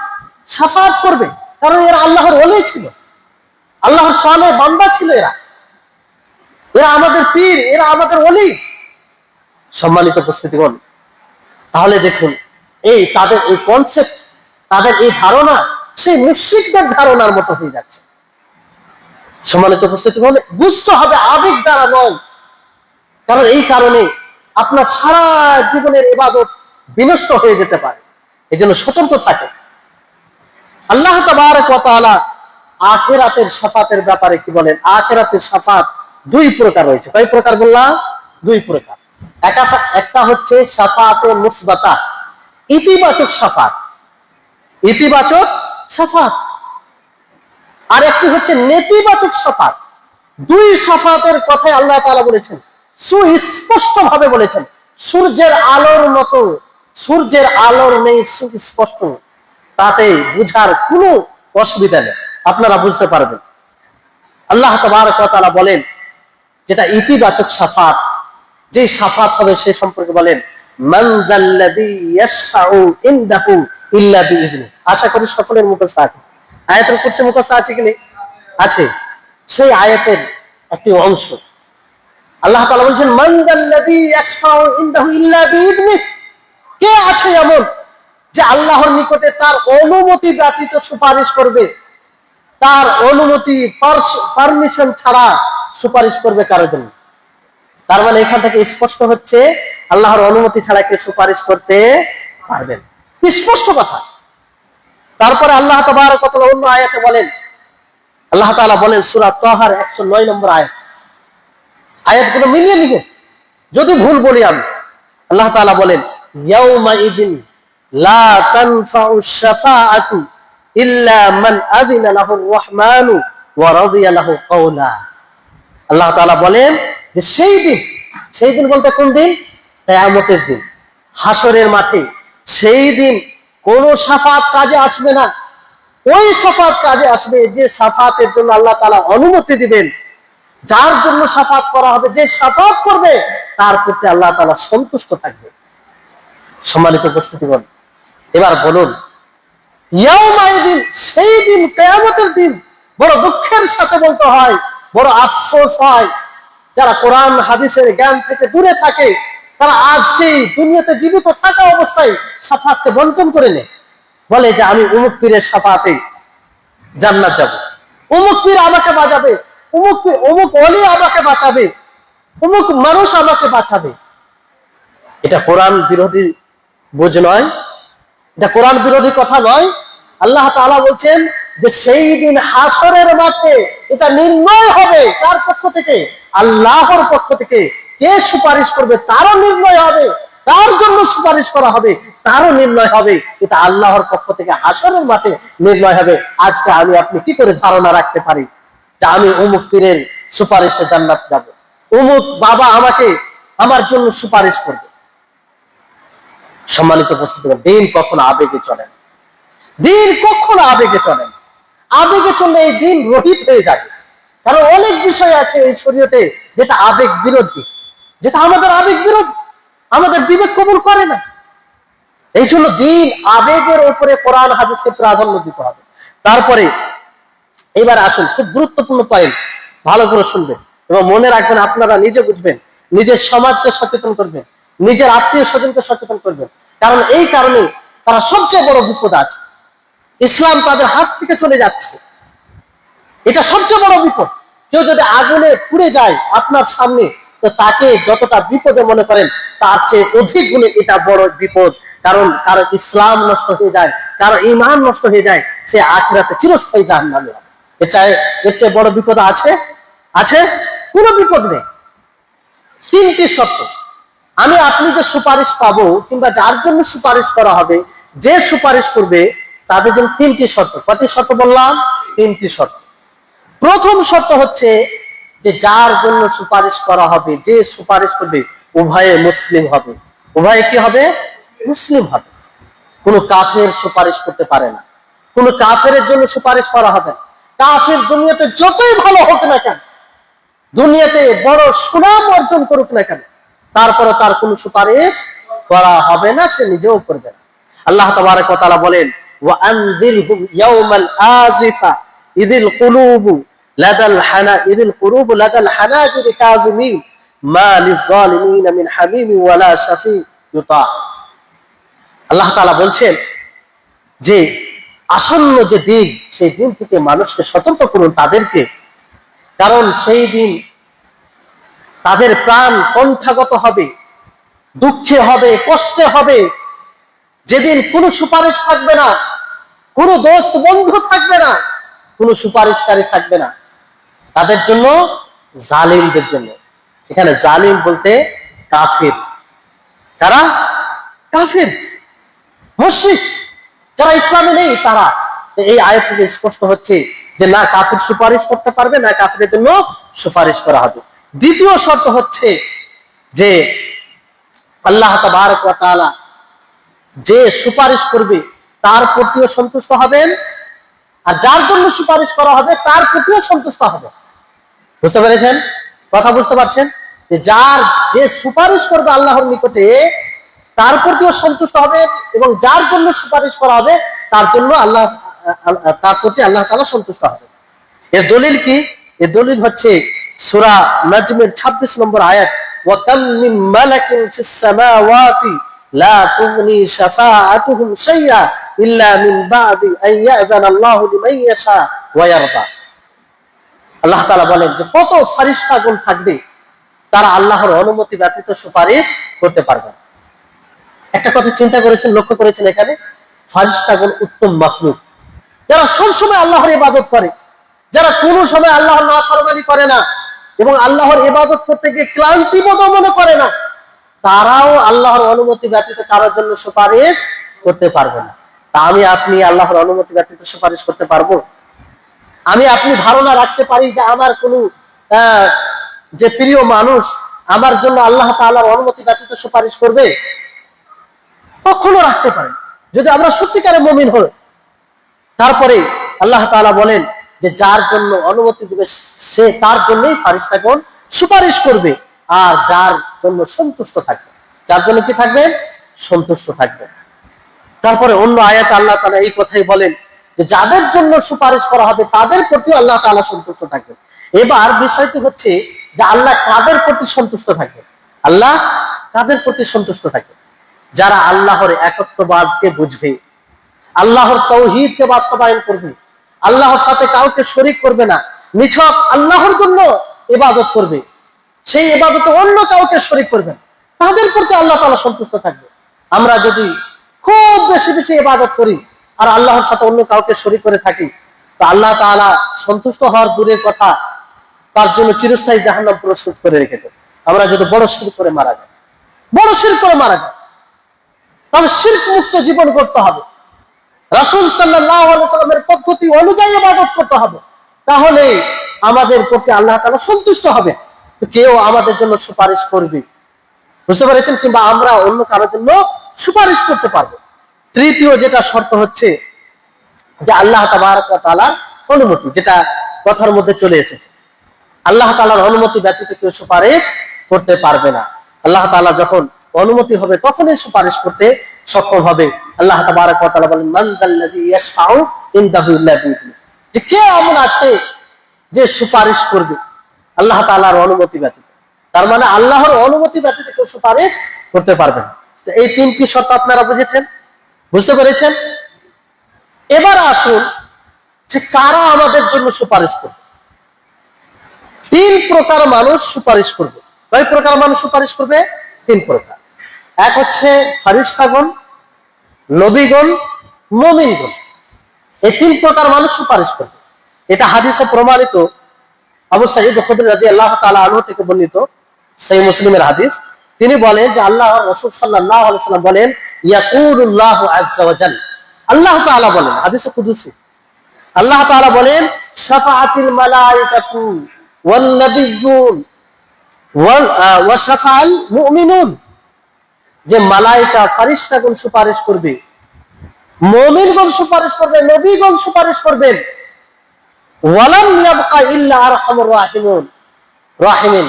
শাফাত করবে, কারণ এরা আল্লাহর ওলি ছিল, আল্লাহর সালেহ বান্দা ছিল, এরা এরা আমাদের পীর, এরা আমাদের ওলি। সম্মানিত উপস্থিতিগণ, তাহলে দেখুন এই তাদের এই কনসেপ্ট, তাদের এই ধারণা সেই মুশরিকদের ধারণার মতো হয়ে যাচ্ছে। সম্মানিত উপস্থিতিগণ, বুঝতে হবে আবেগ দ্বারা নয়, কারণ এই কারণে আপনার সারা জীবনের ইবাদত বিনষ্ট হয়ে যেতে পারে। এই জন্য সতর্ক থাকে। আল্লাহ তাবারক ওয়া তাআলা আখিরাতের শাফাতের ব্যাপারে কি বলেন? আখিরাতের শাফাত দুই প্রকার রয়েছে। কয় প্রকার বললাম? দুই প্রকার। একটা হচ্ছে শাফাতে মুসবাতা, ইতিবাচক শাফাত, ইতিবাচক শাফাত। আর একটি হচ্ছে নেতিবাচক শাফাত। দুই শাফাতের কথাই আল্লাহ তাআলা বলেছেন, সুস্পষ্ট ভাবে বলেছেন। সূর্যের আলোর মতো, সূর্যের আলোর নেই সুস্পষ্ট, তাতে বুঝার কোনো অসুবিধা নেই, আপনারা বুঝতে পারবেন। আল্লাহ তাবারক ওয়া তাআলা বলেন যেটা ইতিবাচক শাফাত, যে শাফাত হবে সে সম্পর্কে বলেন মান যাল্লাযী ইয়াশফাউ ইনদাহু ইল্লা বিইذনি। আশা করি সকলের মুখস্থ আছে, আয়াতুল কুরসি মুখস্থ আছে কি নেই? আছে। সেই আয়াতের একটি অংশ আল্লাহ তাআলা বলেন মান যাল্লাযী ইয়াশফাউ ইনদাহু ইল্লা বিইذনি। কে আছে এমন যে আল্লাহর নিকটে তার অনুমতি ব্যতীত সুপারিশ করবে, তার অনুমতি পারমিশন ছাড়া সুপারিশ করবে কারোর জন্য? তার মানে এখান থেকে স্পষ্ট হচ্ছে আল্লাহর অনুমতি ছাড়া কেউ সুপারিশ করতে পারবেন, স্পষ্ট কথা। তারপরে আল্লাহ তাবারক ওয়া তাআলা অন্য আয়াতে বলেন, আল্লাহ তাআলা বলেন সূরা তাহার 109 নম্বর আয়াত, আয়াতগুলো মিলিয়ে লিখে যদি ভুল বলি আমি। আল্লাহ তাআলা বলেন ইয়াউমা ইদিন লা তানফাউ শাফাআতু ইল্লা মান আযিনা লাহুর রাহমানু ওয়া রাদিয়া লাহু কাওলা। আল্লাহ তাআলা বলেন যে সেই দিন বলতে কোন দিন? কিয়ামতের দিন, হাসরের মাঠে। সেই দিন কোন শাফাত কাজে আসবে না। ওই শাফাত কাজে আসবে যে শাফাতের জন্য আল্লাহ তাআলা অনুমতি দিবেন, যার জন্য শাফাত করা হবে, যে শাফাত করবে তার প্রতি আল্লাহ তাআলা সন্তুষ্ট থাকবে। সম্মানিত উপস্থিতিগণ, এবার বলুন ইয়াউমাইদিন, সেই দিন, কিয়ামতের দিন। বড় দুঃখের সাথে বলতে হয় বড় আফসোস হয় যারা কোরআন হাদিসের জ্ঞান থেকে দূরে থাকে, তারা আজকে দুনিয়াতে জীবিত থাকা অবস্থায় শাফাতকে বন্টন করে নেয়, বলে যে আমি অমুক পীরের শাফাতে জান্নাত যাব, অমুক পীর আমাকে বাঁচাবে, অমুক ওলি আমাকে বাঁচাবে, অমুক মানুষ আমাকে বাঁচাবে। এটা কোরআন বিরোধী বুঝ নয়, এটা কোরআন বিরোধী কথা নয়। আল্লাহ তাআলা বলছেন যে সেই দিন হাসরের মাঠে এটা নির্ণয় হবে কার পক্ষ থেকে? আল্লাহর পক্ষ থেকে। কে সুপারিশ করবে তারও নির্ণয় হবে, কার জন্য সুপারিশ করা হবে তারও নির্ণয় হবে। এটা আল্লাহর পক্ষ থেকে হাসরের মাঠে নির্ণয় হবে। আজকে আমি আপনি কি করে ধারণা রাখতে পারি যে আমি অমুক পীরের সুপারিশে জান্নাত যাব, অমুক বাবা আমাকে আমার জন্য সুপারিশ করবে? সম্মানিত উপস্থিতি, দিন কখনো আবেগে চলে না, দিন কখনো আবেগে চলে না। আবেগে চললে এই দিন রহিত হয়ে যাবে। কারণ অনেক বিষয় আছে এই শরীয়তে যেটা আবেগ বিরোধী, যেটা আমাদের আবেগ বিরোধী, আমাদের বিবেক কবুল করে না। এই জন্য দিন আবেগের উপরে কোরআন হাদিসকে প্রাধান্য দিতে হবে। তারপরে এবার আসুন, খুব গুরুত্বপূর্ণ পয়েন্ট, ভালো করে শুনবেন এবং মনে রাখবেন, আপনারা নিজে বুঝবেন, নিজের সমাজকে সচেতন করবেন, নিজের আত্মীয় স্বজনকে সচেতন করবেন। কারণ এই কারণে তারা সবচেয়ে বড় বিপদ আছে, ইসলাম তাদের হাত থেকে চলে যাচ্ছে, এটা সবচেয়ে বড় বিপদ। কেউ যদি আগুনে পুড়ে যায় আপনার সামনে, তো তাকে যতটা বিপদে মনে করেন তার চেয়ে অধিক গুণে এটা বড় বিপদ। কারণ কারো ইসলাম নষ্ট হয়ে যায়, কারো ঈমান নষ্ট হয়ে যায়, সে আখিরাতে চিরস্থায়ী জাহান্নামে হবে। এর চেয়ে বড় বিপদ আছে? আছে? কোনো বিপদ নেই। তিনটি শর্ত, আমি আপনি যে সুপারিশ পাবো কিংবা যার জন্য সুপারিশ করা হবে, যে সুপারিশ করবে তাদের জন্য তিনটি শর্ত। কয়টি শর্ত বললাম? তিনটি শর্ত। প্রথম শর্ত হচ্ছে যে যার জন্য সুপারিশ করা হবে, যে সুপারিশ করবে, উভয়ে মুসলিম হবে। উভয়ে কি হবে? মুসলিম হবে। কোনো কাফের সুপারিশ করতে পারে না, কোনো কাফের জন্য সুপারিশ করা হবে না। কাফের দুনিয়াতে যতই ভালো হোক না কেন, দুনিয়াতে বড় সুনাম অর্জন করুক না কেন, তারপরে তার কোনো সুপারিশ করা হবে না, সে নিজেও করবে না। আল্লাহ তাবারক ওয়া তাআলা বলেন, ওয়া আনযিরহুম ইয়াওমাল আজিফা ইযিল কুলুবু লাদাল হানাজির কাযিমিন মা লিয-যালিমিন মিন হামিম ওয়ালা শাফি ইউতা। আল্লাহ তাআলা বলছেন যে আসন্ন যে দিন, সেই দিন থেকে মানুষকে সতর্ক করুন তাদেরকে, কারণ সেই দিন তাদের প্রাণ কণ্ঠাগত হবে, দুঃখে হবে, কষ্টে হবে। যেদিন কোনো সুপারিশ থাকবে না, কোনো দোস্ত বন্ধু থাকবে না, কোনো সুপারিশকারী থাকবে না। তাদের জন্য, জালিমদের জন্য। এখানে জালিম বলতে কাফির। কারা? কাফির, মুশরিক, যারা ইসলামে নেই তারা। এই আয়াত থেকে স্পষ্ট হচ্ছে যে না কাফির সুপারিশ করতে পারবে না, কাফিরের জন্য সুপারিশ করা হবে। দ্বিতীয় শর্ত হচ্ছে যে আল্লাহ তাবারক ওয়া তাআলা যে সুপারিশ করবে তার প্রতিও সন্তুষ্ট হবেন, আর যার জন্য সুপারিশ করা হবে তার প্রতিও সন্তুষ্ট হবে। বুঝতে পেরেছেন? কথা বুঝতে পারছেন? যে সুপারিশ করবে আল্লাহর নিকটে তার প্রতিও সন্তুষ্ট হবে, এবং যার জন্য সুপারিশ করা হবে তার জন্য তার প্রতি আল্লাহ তাআলা সন্তুষ্ট হবে। এর দলিল কি? এর দলিল হচ্ছে সূরা নাজমের 26 নম্বর আয়াত, ওয়া কাম মিন মালাকিন ফিস সামাওয়াতি লা তুগনি শাফাআতুহুম শাইআ ইল্লা মিন বাদি আন ইয়াযানা আল্লাহু লিমান ইয়াশা ওয়া ইয়ারদা। আল্লাহ তাআলা বলেন যে কত ফেরেশতাগণ থাকবে, তারা আল্লাহর অনুমতি ব্যতীত সুপারিশ করতে পারবে না। একটা কথা চিন্তা করেছেন, লক্ষ্য করেছেন, এখানে ফেরেশতাগণ উত্তম মাখলুক, যারা সবসময় আল্লাহর ইবাদত করে, যারা কোনো সময় আল্লাহর নাফরমানি করে না এবং আল্লাহর ইবাদত করতে গিয়ে ক্লান্তিবোধ মনে করে না, তারাও আল্লাহর অনুমতি ব্যতীত কারোর জন্য সুপারিশ করতে পারবে না। তা আমি আপনি আল্লাহর অনুমতি ব্যতীত সুপারিশ করতে পারবো? আমি আপনি ধারণা রাখতে পারি যে আমার কোনো যে প্রিয় মানুষ আমার জন্য আল্লাহ তাআলার অনুমতি ব্যতীত সুপারিশ করবে? কখনো রাখতে পারেন, যদি আমরা সত্যিকারের মুমিন হই। তারপরে আল্লাহ তাআলা বলেন যে যার জন্য অনুমতি দিবে সে তার জন্যই ফেরেশতাগণ সুপারিশ করবে, আর যার জন্য সন্তুষ্ট থাকবে, যার জন্য কি থাকবে? সন্তুষ্ট থাকবে। তারপরে অন্য আয়াতে আল্লাহ তাআলা এই কথাই বলেন যে যাদের জন্য সুপারিশ করা হবে তাদের প্রতি আল্লাহ তাআলা সন্তুষ্ট থাকবেন। এবার বিষয়টি হচ্ছে যে আল্লাহ কাদের প্রতি সন্তুষ্ট থাকে? আল্লাহ কাদের প্রতি সন্তুষ্ট থাকে? যারা আল্লাহর একত্ববাদকে বুঝবে, আল্লাহর তাওহীদকে বাস্তবায়ন করবে, আল্লাহর সাথে কাউকে শরীক করবে না, নিছক আল্লাহর জন্য ইবাদত করবে, সেই ইবাদতে অন্য কাউকে শরীক করবে না, তাদের প্রতি আল্লাহ তাআলা সন্তুষ্ট থাকবে। আমরা যদি খুব বেশি বেশি ইবাদত করি আর আল্লাহর সাথে অন্য কাউকে শরীক করে থাকি, তো আল্লাহ তাআলা সন্তুষ্ট হওয়ার দূরের কথা, তার জন্য চিরস্থায়ী জাহান্নাম প্রস্তুত করে রেখেছে। আমরা যদি বড় শিরক করে মারা যায়, বড় শিরক করে মারা যায়, তাহলে শিরক মুক্ত জীবন করতে হবে, রাসূল সাল্লাল্লাহু আলাইহি সাল্লামের পদ্ধতি অনুযায়ী ইবাদত করতে হবে, তাহলে আমাদের প্রতি আল্লাহ তাআলা সন্তুষ্ট হবে। তো কেউ আমাদের জন্য সুপারিশ করবে, বুঝতে পেরেছেন, কিংবা আমরা অন্য কারোর জন্য সুপারিশ করতে পারবো। তৃতীয় যেটা শর্ত হচ্ছে যে আল্লাহ তাবারক ওয়া তাআলার অনুমতি, যেটা কথার মধ্যে চলে এসেছে। আল্লাহ তাআলার অনুমতি ব্যতীত কেউ সুপারিশ করতে পারবে না। আল্লাহ তাআলা যখন অনুমতি হবে তখনই সুপারিশ করতে সক্ষম হবে। আল্লাহ তাবারক ওয়া তাআলা বলেন, মান যাল্লাযী ইয়াশফাউ ইনদাহু ইল্লা বিইذনিহি, যে কে এমন আছে যে সুপারিশ করবে আল্লাহ তাআলার অনুমতি ব্যতীত। তার মানে আল্লাহর অনুমতি ব্যতীত কেউ সুপারিশ করতে পারবে না। তো এই তিনটি শর্ত আপনারা বুঝেছেন, বুঝতে পেরেছেন। এবার আসুন যে কারা আমাদের জন্য সুপারিশ করবে। তিন প্রকার মানুষ সুপারিশ করবে। কয় প্রকার মানুষ সুপারিশ করবে? তিন প্রকার। এক হচ্ছে ফেরেশতাগণ, নবীগণ, মুমিনগণ। এই তিন প্রকার মানুষ সুপারিশ করবে। এটা হাদিসে প্রমাণিত। আবু সাঈদ খুদরি রাদিয়াল্লাহু তাআলা আনহু থেকে বর্ণিত সহিহ মুসলিমের হাদিস। তিনি বলেন যে আল্লাহর রাসূল সাল্লাল্লাহু আলাইহি ওয়াসাল্লাম বলেন, ইয়াকুলুল্লাহু আযজা ওয়া জাল, আল্লাহ তাআলা বলেন, হাদিসে কুদসি, আল্লাহ তাআলা বলেন, শাফাআতিল মালায়েকাতু ওয়ান নাবিয়্যুন ওয়া শাফাআল মুমিনুন, যে মালায়েকা ফেরেশতাগণ সুপারিশ করবে, মুমিনগণ সুপারিশ করবে, নবীগণ সুপারিশ করবেন, ওয়ালাম ইয়াবকা ইল্লা আরহামুর রাহিমিন,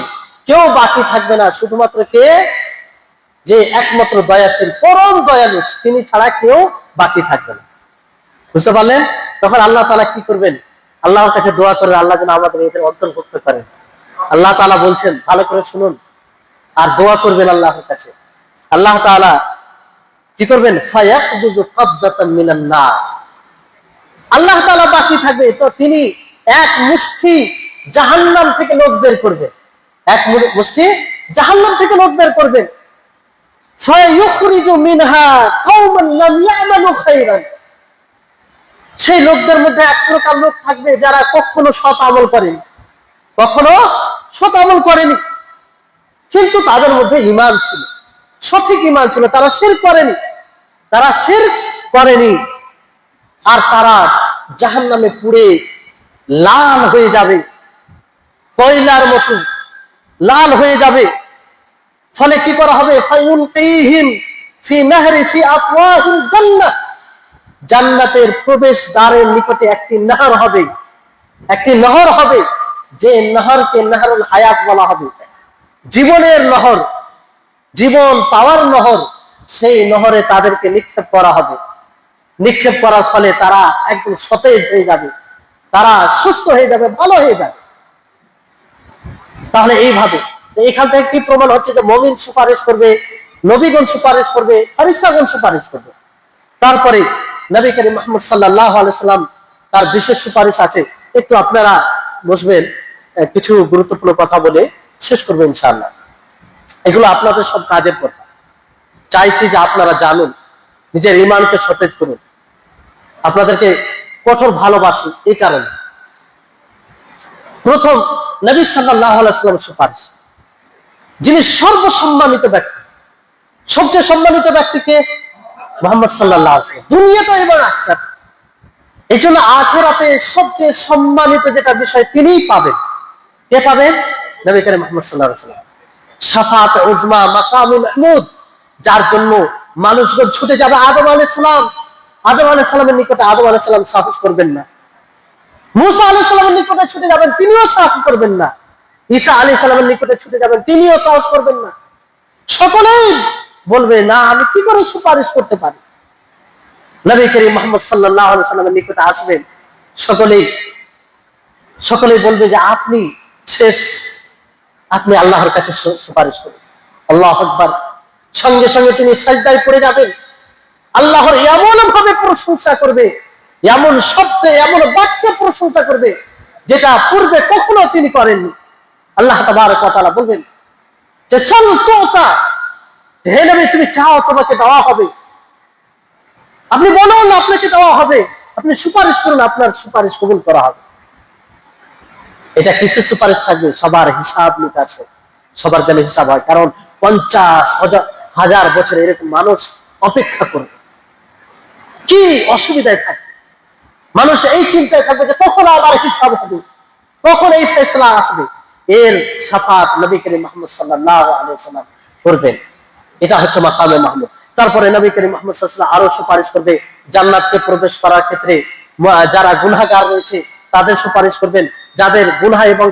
কেউ বাকি থাকবে না, শুধুমাত্র কে? যে একমাত্র দয়াশীল, পরম দয়ালু, তিনি ছাড়া কেউ বাকি থাকবে না। বুঝতে পারলেন? তখন আল্লাহ তাআলা কি করবেন? আল্লাহর কাছে দোয়া করে আল্লাহ যেন আমাদের এদের অন্তর্ভুক্ত করেন। আল্লাহ তাআলা বলছেন, ভালো করে শুনুন আর দোয়া করবেন আল্লাহর কাছে। আল্লাহ তাআলা কি করবেন? ফায়াকুযু কবযাতাম মিনান নার, আল্লাহ তাআলা বাকি থাকবে, তো তিনি এক মুষ্টি জাহান্নাম থেকে লোক বের করবেন, এক মুষ্টি জাহান্নাম থেকে লোক বের করবেন। ফায়ুখরিজু মিনহা কওমান লাম ইয়ামালু খায়রান, সেই লোকদের মধ্যে এক প্রকার লোক থাকবে যারা কখনো সৎ আমল করেনি, কখনো সৎ আমল করেনি, কিন্তু তাদের মধ্যে ঈমান ছিল, সঠিক ঈমান ছিল, তারা শিরক করেনি, তারা শিরক করেনি, আর তারা জাহান্নামে পুড়ে লাল হয়ে যাবে, কয়লার মতো লাল হয়ে যাবে। ফলে কি করা হবে? ফায়ুলকিহিম ফি নাহরি ফি আফওয়াহিল জান্নাহ, জান্নাতের প্রবেশ দ্বারের নিকটে একটি নহর হবে, একটি নহর হবে, যে নহরকে নহরুল হায়াত বলা হবে, জীবনের নহর, জীবন পাওয়ার নহর। সেই নহরে তাদেরকে নিক্ষেপ করা হবে, নিক্ষেপ করার ফলে তারা একদম সতেজ হয়ে যাবে, তারা সুস্থ হয়ে যাবে, ভালো হয়ে যাবে। তাহলে এইভাবে এখান থেকে কি প্রমাণ হচ্ছে যে মুমিন সুপারিশ করবে, নবীগণ সুপারিশ করবে, ফেরেশতাগণ সুপারিশ করবে। তারপরে নবী করিম মুহাম্মদ সাল্লাল্লাহু আলাইহি সাল্লাম তার বিশেষ সুপারিশ আছে। একটু আপনারা বসবেন, কিছু গুরুত্বপূর্ণ কথা বলে শেষ করবো ইনশাআল্লাহ। এগুলো আপনাদের সব কাজের কথা, চাইছি যে আপনারা জানুন, নিজের ঈমানকে সতেজ করুন। আপনাদেরকে কঠোর ভালোবাসি এই কারণে। প্রথম, নবী সাল্লাল্লাহু আলাইহি ওয়াসাল্লাম সুপারিশ, যিনি সর্বসম্মানিত ব্যক্তি, সবচেয়ে সম্মানিত ব্যক্তিকে মুহাম্মদ সাল্লাল্লাহু আলাইহি ওয়াসাল্লাম, দুনিয়াতে এবং আখিরাতে। এই জন্য আখিরাতে সবচেয়ে সম্মানিত যেটা বিষয় তিনিই পাবেন। কে পাবেন? নবী করিম মুহাম্মদ সাল্লাল্লাহু আলাইহি ওয়াসাল্লাম। শাফাআত উজমা, মাকাম মাহমুদ, যার জন্য মানুষজন ছুটে যাবে আদম আলাইহিস সালাম। আদম আলাইহিস সালামের নিকটে আদম আলাইহিস সালাম সাহস করবেন না, মুসা আলাইহিস সালামের নিকটে ছুটে যাবেন, তিনিও সাহস করবেন না, ঈসা আলাইহিস সালামের নিকটে ছুটে যাবেন, তিনিও সাহস করবেন না। সকলেই বলবে, না আমি কি করে সুপারিশ করতে পারি। নবী করিম মুহাম্মদ সাল্লাল্লাহু আলাইহি ওয়াসাল্লামের নিকটে আসবেন সকলেই, সকলেই বলবে যে আপনি শেষ, আপনি আল্লাহর কাছে সুপারিশ করুন। আল্লাহু আকবার। সঙ্গে সঙ্গে তিনি সাজদায় পড়ে যাবেন, আল্লাহর এমন ভাবে প্রশংসা করবে, এমন শব্দে এমন বাক্যে প্রশংসা করবে যেটা পূর্বে কখনো তিনি করেননি। আল্লাহ তাবারক ওয়া তাআলা বলবেন যে সাল তুতা, হে নবী তুমি চাও তোমাকে দেওয়া হবে, আপনি বলুন আপনাকে দেওয়া হবে, আপনি সুপারিশ করুন আপনার সুপারিশ কবুল করা হবে। এটা কিসের সুপারিশ থাকবে? সবার হিসাব নিকাশে, সবার জন্য হিসাব হয়। কারণ 50,000 বছর এরকম মানুষ অপেক্ষা করবে, কি অসুবিধায় থাকবে মানুষ, এই চিন্তায় থাকবে যে কখন আবার হিসাব হবে, কখন এই ফেসলা আসবে। এর শাফাত নবী করিম মুহাম্মদ সাল্লাল্লাহু আলাইহি ওয়াসাল্লাম করবেন। এটা হচ্ছে মাকামে মাহমুদ। তারপরে নবী করিম মুহাম্মদ সাল্লাল্লাহু আলাইহি ওয়াসাল্লাম আরো সুপারিশ করবে জান্নাতে প্রবেশ করার ক্ষেত্রে। যারা গুনাহগার রয়েছে তাদের সুপারিশ করবেন, যাদের গুনাহ এবং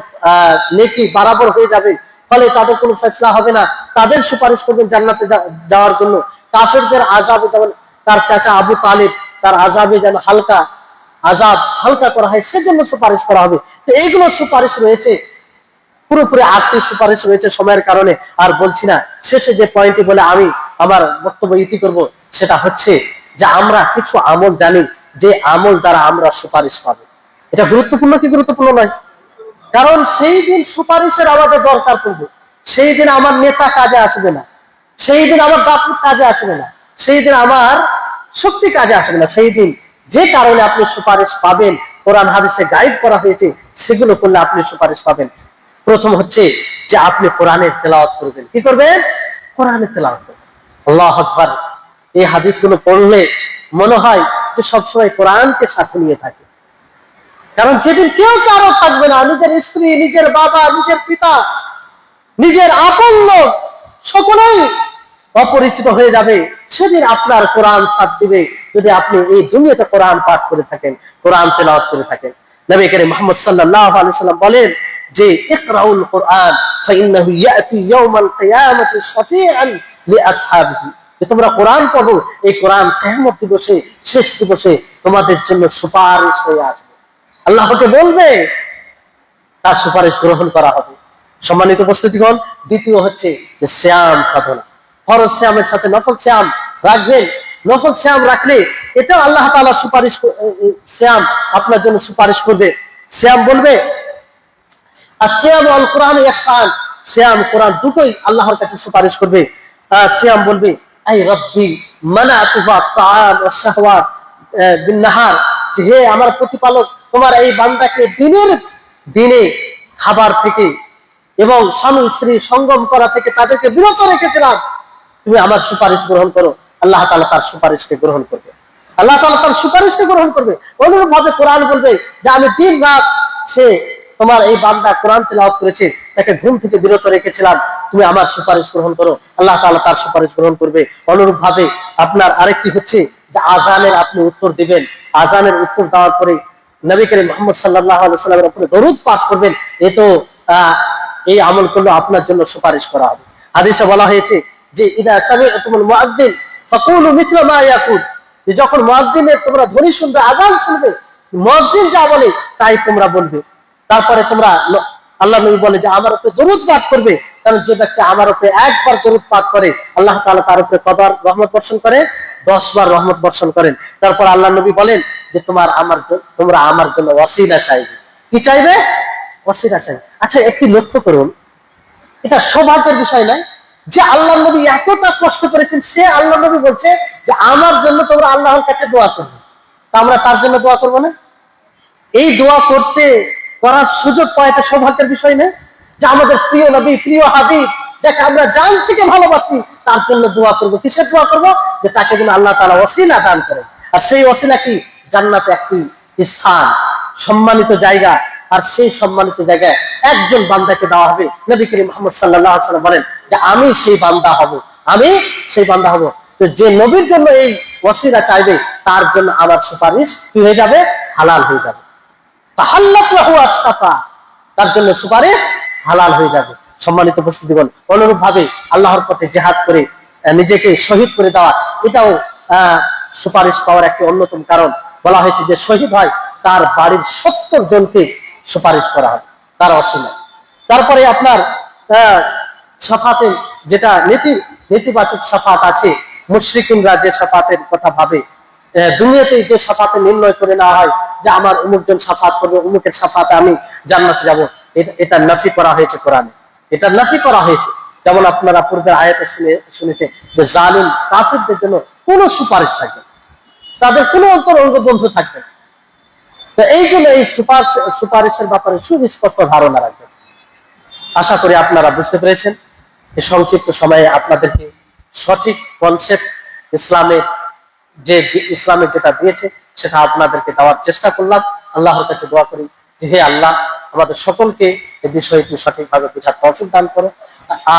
নেকি বরাবর হয়ে যাবে, ফলে তাদের কোনো ফেসলা হবে না, তাদের সুপারিশ করবেন জান্নাতে যাওয়ার জন্য। কাফেরদের আযাবে, যেমন তার চাচা আবু তালিব, তার আযাবে যেন আযাব হালকা করা হয় সেজন্য সুপারিশ করা হবে। তো এইগুলো সুপারিশ রয়েছে, পুরোপুরি 8টি সুপারিশ রয়েছে। সময়ের কারণে আর বলছি না। শেষে যে পয়েন্টটি বলে আমি আমার বক্তব্য ইতি করব, সেটা হচ্ছে যে আমরা কিছু আমল জানি, যে আমল দ্বারা আমরা সুপারিশ পাবো। এটা গুরুত্বপূর্ণ কি গুরুত্বপূর্ণ নয়? কারণ সেই দিন সুপারিশের আমাদের দরকার পড়বে, সেই দিন আমার নেতা কাজে আসবে না, সেই দিন আমার দাপুর কাজে আসবে না, সেই দিন আমার শক্তি কাজে আসবে না। সেই দিন যে কারণে আপনি সুপারিশ পাবেন, কোরআন হাদিসে গাইড করা হয়েছে, সেগুলো করলে আপনি সুপারিশ পাবেন। প্রথম হচ্ছে যে আপনি কোরআনের তেলাওয়াত করবেন। কি করবেন? কোরআনের তেলাওয়াত করবেন। আল্লাহু আকবার। এই হাদিসগুলো পড়লে মনে হয় যে সবসময় কোরআনকে সাথে নিয়ে থাকে। কারণ যেদিন কেউ কারো থাকবে না, নিজের স্ত্রী, নিজের বাবা, নিজের পিতা, নিজের আপন লোক সকলেই অপরিচিত হয়ে যাবে, সেদিন আপনার কোরআন সাথ দিবে যদি আপনি এই দুনিয়াতে কোরআন পাঠ করে থাকেন, কোরআন তেলাওয়াত করে থাকেন। নবী করিম মুহাম্মদ সাল্লাল্লাহু আলাইহি ওয়াসাল্লাম বলেন যে ইকরাউল কোরআন ফাইন্নাহু ইয়াতি ইয়াউমাল কিয়ামাতি শাফিআন লিআসহাবিহি, যে তোমরা কোরআন পড়ো, এই কোরআন কিয়ামত দিবসে, শেষ দিবসে তোমাদের জন্য সুপারিশ হয়ে আসবে। আল্লাহকে বলবে, তার সুপারিশ গ্রহণ করা হবে। সম্মানিত উপস্থিতিগণ, দ্বিতীয় হচ্ছে যে সিয়াম সাধনা। ফরজ সিয়ামের সাথে নফল সিয়াম রাখবেন। নফল সিয়াম রাখলে এটাও আল্লাহ তাআলা সুপারিশ, সিয়াম আপনার জন্য সুপারিশ করবে। সিয়াম বলবে আসিয়াম আল কোরআন ইয়াশফান, সিয়াম কোরআন দুটোই আল্লাহর কাছে সুপারিশ করবে। সিয়াম বলবে আই রব্বি মানাতুহা তাআম ওয়াস শাহওয়াত বিন নাহার, হে আমার প্রতিপালক, তোমার এই বান্দাকে দিনে খাবার থেকে এবং স্বামী স্ত্রী সঙ্গম করা থেকে তাদেরকে বিরত রেখেছিলাম, তুমি আমার সুপারিশ গ্রহণ করো। আল্লাহ তাআলা তার সুপারিশকে গ্রহণ করবে। আল্লাহ তাআলা তার সুপারিশকে গ্রহণ করবে। অনুরূপ ভাবে কোরআন বলবে যে আমি দিন রাত, সে তোমার এই বান্দা কোরআন তেলাওয়াত করেছে, তাকে ঘুম থেকে বিরত রেখেছিলাম, তুমি আমার সুপারিশ গ্রহণ করো। আল্লাহ তাআলা তার সুপারিশ গ্রহণ করবে। অনুরূপ ভাবে আপনার আরেকটি হচ্ছে যে আযানের আপনি উত্তর দিবেন। আযানের উত্তর দেওয়ার পরে নবী করিম মুহাম্মদ সাল্লাল্লাহু আলাইহি ওয়াসাল্লামের উপরে দরুদ পাঠ করবেন। এ তো এই আমল করলে আপনার জন্য সুপারিশ করা হবে। হাদিসে বলা হয়েছে যে ইদা সামি'তুমুল মুআদ্দিন ফাকুলু মিথলা মা ইয়াকুল, যে যখন মুয়াজ্জিনের তোমরা ধ্বনি শুনবে, আযান শুনবে, মুয়াজ্জিন যা বলে তাই তোমরা বলবে। তারপরে তোমরা, আল্লাহ নবী বলে যে আমার উপরে দরুদ পাঠ করবে, কারণ যে ব্যক্তি আমার উপরে একবার দরুদ পাঠ করে আল্লাহ তাআলা তার উপরে কতবার রহমত বর্ষণ করে? 10 বার রহমত বর্ষণ করেন। তারপর আল্লাহ নবী বলেন যে তোমরা আমার জন্য ওয়াসিলা চাইবে। কি চাইবে? ওয়াসিলা চাইবে। আচ্ছা, একটি লক্ষ্য করুন, এটা সৌভাগ্যের বিষয় নয় যে আল্লাহ নবী এতটা কষ্ট করেছেন, সে আল্লাহ নবী বলছে যে আমার জন্য তোমরা আল্লাহর কাছে দোয়া করবে, তা আমরা তার জন্য দোয়া করবো না? এই দোয়া করার সুযোগ পাওয়া এটা সৌভাগ্যের বিষয় না? যে আমাদের প্রিয় নবী, প্রিয় হাবিব, যাকে আমরা জান থেকে ভালোবাসি, তার জন্য দোয়া করবো। কিসের দোয়া করবো? যে তাকে যেন আল্লাহ তাআলা ওসিলা দান করেন। আর সেই ওসিলা কি? জান্নাতে একটি স্থান, সম্মানিত জায়গা। আর সেই সম্মানিত জায়গায় একজন বান্দাকে দেওয়া হবে। নবী করিম মুহাম্মদ সাল্লাল্লাহু আলাইহি ওয়াসাল্লাম বলেন যে আমি সেই বান্দা হব, আমি সেই বান্দা হব। তো যে নবীর জন্য এই ওসিলা চাইবে, তার জন্য আমার সুপারিশ কি হয়ে যাবে? হালাল হয়ে যাবে। তাহাল্লাত লাহু আশ-শাফা, তার জন্য সুপারিশ হালাল হয়ে যাবে। সম্মানিত উপস্থিতিগণ, অনুরূপ ভাবে আল্লাহর পথে জিহাদ করে নিজেকে শহীদ করে দেওয়া, এটাও সুপারিশ পাওয়ার একটি অন্যতম কারণ। বলা হয়েছে যে শহীদ হয় তার বাড়ির 70 জনকে সুপারিশ করা হবে তার অসীমায়। তারপরে আপনার সাফাতে যেটা নেতিবাচক সাফাত আছে, মুশরিকিনরা যে সাফাতের কথা ভাবে, দুনিয়াতেই যে সাফাতে নির্ণয় করে নেওয়া হয় যে আমার অমুকজন সাফাত করবে, অমুকের সাফাতে আমি জান্নাতে যাব, এটা নাফি করা হয়েছে কোরআনে, এটা নাফি করা হয়েছে। যেমন আপনারা পূর্বের আয়াতে শুনেছেন যে জালিম কাফিরদের জন্য কোনো সুপারিশ থাকবে না, তাদের কোনো অন্তরঙ্গ বন্ধু থাকবে না। তো এই জন্য এই সুপারিশের ব্যাপারে সুস্পষ্ট ধারণা রাখবেন। আশা করি আপনারা বুঝতে পেরেছেন। এই সংক্ষিপ্ত সময়ে আপনাদেরকে সঠিক কনসেপ্ট ইসলামের যেটা দিয়েছে সেটা আপনাদেরকে দেওয়ার চেষ্টা করলাম। আল্লাহর কাছে দোয়া করি যে হে আল্লাহ, আমাদের সকলকে এই বিষয়টি সঠিকভাবে বোঝার তৌফিক দান করো।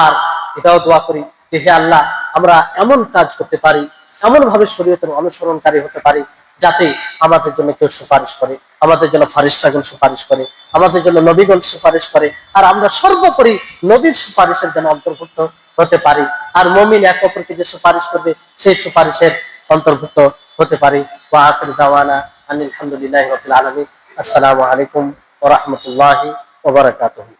আর এটাও দোয়া করি যে হে আল্লাহ, আমরা এমন কাজ করতে পারি, এমন ভাবে শরীয়তের অনুসরণকারী হতে পারি যাতে আমাদের জন্য কেউ সুপারিশ করে, আমাদের জন্য ফারিস্তাগণ সুপারিশ করে, আমাদের জন্য নবীগণ সুপারিশ করে, আর আমরা সর্বোপরি নবীর সুপারিশের জন্য অন্তর্ভুক্ত হতে পারি। আর মুমিন এক অপরকে যে সুপারিশ করবে সেই সুপারিশের অন্তর্ভুক্ত হতে পারি। ওয়া আখিরু দাওয়ানা আনিল হামদুলিল্লাহি রাব্বিল আলামিন। আসসালামু আলাইকুম ওয়া রাহমাতুল্লাহি ওয়া বারাকাতুহু।